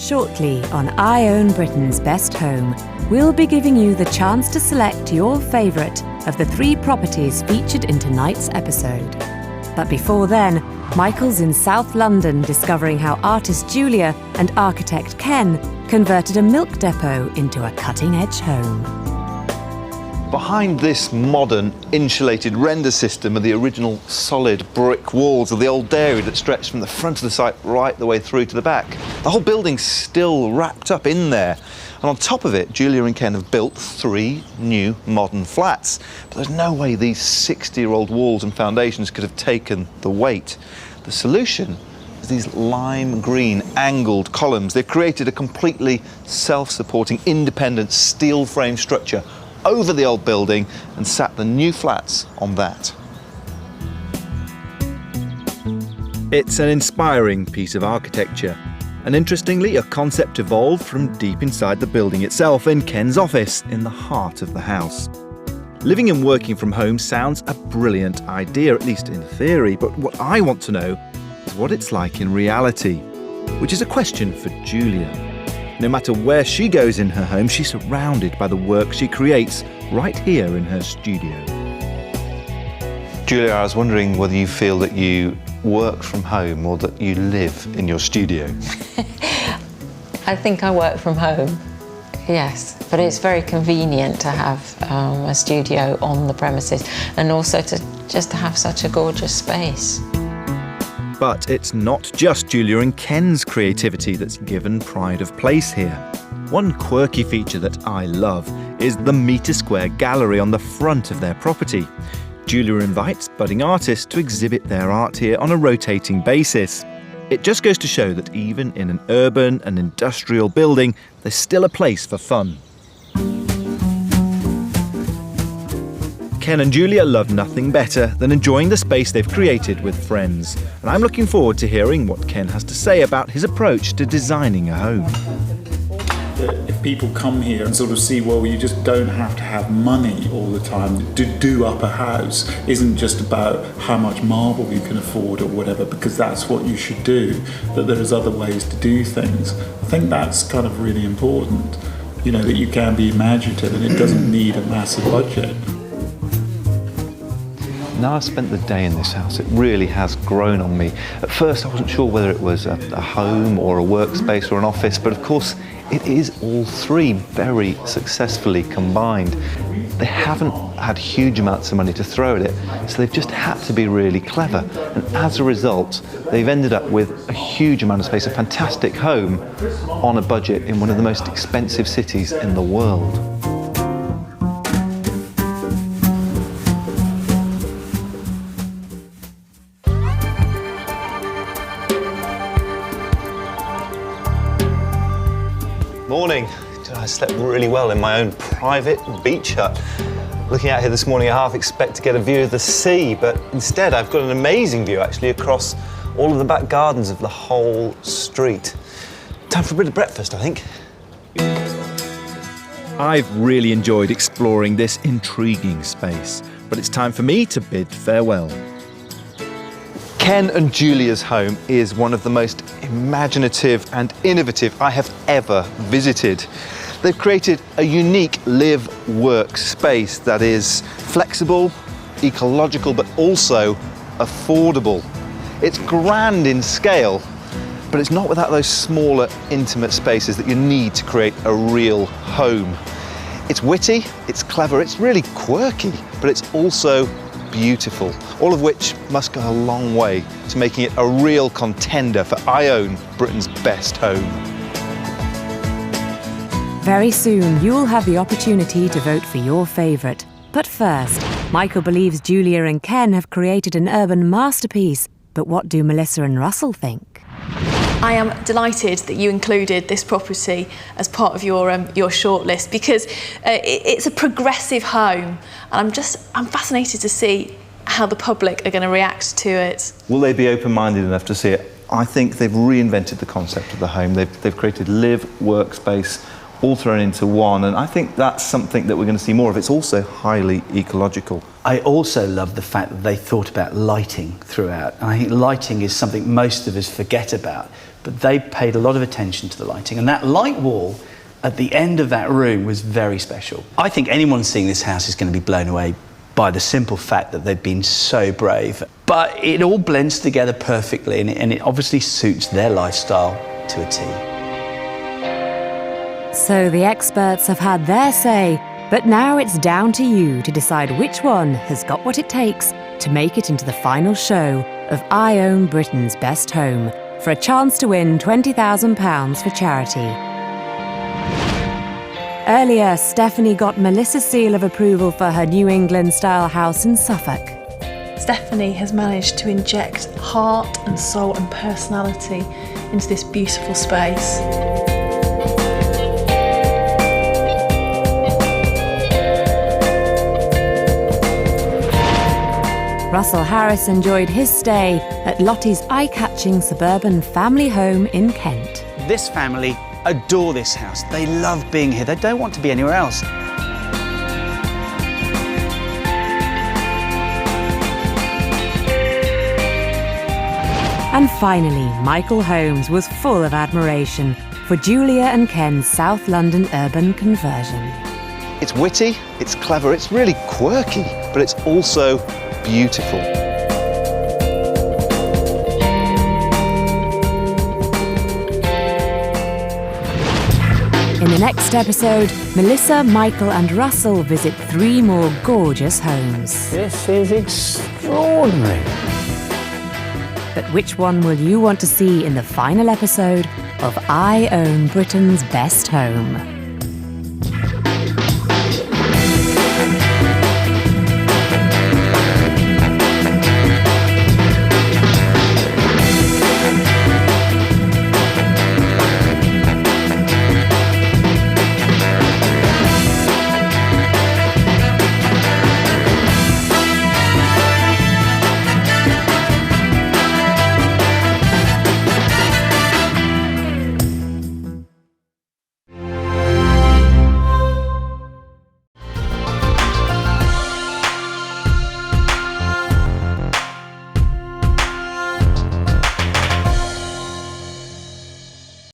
Shortly on I Own Britain's Best Home, we'll be giving you the chance to select your favourite of the 3 properties featured in tonight's episode. But before then, Michael's in South London discovering how artist Julia and architect Ken converted a milk depot into a cutting-edge home. Behind this modern insulated render system are the original solid brick walls of the old dairy that stretched from the front of the site right the way through to the back. The whole building's still wrapped up in there. And on top of it, Julia and Ken have built 3 new modern flats. But there's no way these 60-year-old walls and foundations could have taken the weight. The solution is these lime green angled columns. They've created a completely self-supporting, independent steel frame structure over the old building and sat the new flats on that. It's an inspiring piece of architecture. And interestingly, a concept evolved from deep inside the building itself in Ken's office in the heart of the house. Living and working from home sounds a brilliant idea, at least in theory, but what I want to know is what it's like in reality, which is a question for Julia. No matter where she goes in her home, she's surrounded by the work she creates right here in her studio. Julia, I was wondering whether you feel that you work from home or that you live in your studio. I think I work from home, yes, but it's very convenient to have a studio on the premises and also to have such a gorgeous space. But it's not just Julia and Ken's creativity that's given pride of place here. One quirky feature that I love is the metre-square gallery on the front of their property. Julia invites budding artists to exhibit their art here on a rotating basis. It just goes to show that even in an urban and industrial building, there's still a place for fun. Ken and Julia love nothing better than enjoying the space they've created with friends. And I'm looking forward to hearing what Ken has to say about his approach to designing a home. If people come here and sort of see, well, you just don't have to have money all the time to do up a house, isn't just about how much marble you can afford or whatever, because that's what you should do, that there's other ways to do things. I think that's kind of really important, you know, that you can be imaginative and it doesn't need a massive budget. Now I've spent the day in this house, it really has grown on me. At first I wasn't sure whether it was a home or a workspace or an office, but of course it is all 3 very successfully combined. They haven't had huge amounts of money to throw at it, so they've just had to be really clever. And as a result, they've ended up with a huge amount of space, a fantastic home on a budget in one of the most expensive cities in the world. Morning. I slept really well in my own private beach hut. Looking out here this morning, I half expect to get a view of the sea, but instead I've got an amazing view actually across all of the back gardens of the whole street. Time for a bit of breakfast, I think. I've really enjoyed exploring this intriguing space, but it's time for me to bid farewell. Ken and Julia's home is one of the most imaginative and innovative I have ever visited. They've created a unique live-work space that is flexible, ecological, but also affordable. It's grand in scale, but it's not without those smaller, intimate spaces that you need to create a real home. It's witty, it's clever, it's really quirky, but it's also beautiful, all of which must go a long way to making it a real contender for I Own Britain's Best Home. Very soon, you'll have the opportunity to vote for your favourite. But first, Michael believes Julia and Ken have created an urban masterpiece. But what do Melissa and Russell think? I am delighted that you included this property as part of your shortlist because it's a progressive home, and I'm fascinated to see how the public are going to react to it. Will they be open-minded enough to see it? I think they've reinvented the concept of the home. They've created live, workspace, all thrown into one, and I think that's something that we're going to see more of. It's also highly ecological. I also love the fact that they thought about lighting throughout. And I think lighting is something most of us forget about. but they paid a lot of attention to the lighting. And that light wall at the end of that room was very special. I think anyone seeing this house is going to be blown away by the simple fact that they've been so brave. But it all blends together perfectly, and it obviously suits their lifestyle to a T. So the experts have had their say, but now it's down to you to decide which one has got what it takes to make it into the final show of I Own Britain's Best Home for a chance to win £20,000 for charity. Earlier, Stephanie got Melissa's seal of approval for her New England-style house in Suffolk. Stephanie has managed to inject heart and soul and personality into this beautiful space. Russell Harris enjoyed his stay at Lottie's eye-catching suburban family home in Kent. This family adore this house. They love being here. They don't want to be anywhere else. And finally, Michael Holmes was full of admiration for Julia and Ken's South London urban conversion. It's witty, it's clever, it's really quirky, but it's also beautiful. In the next episode, Melissa, Michael and Russell visit 3 more gorgeous homes. This is extraordinary. But which one will you want to see in the final episode of I Own Britain's Best Home?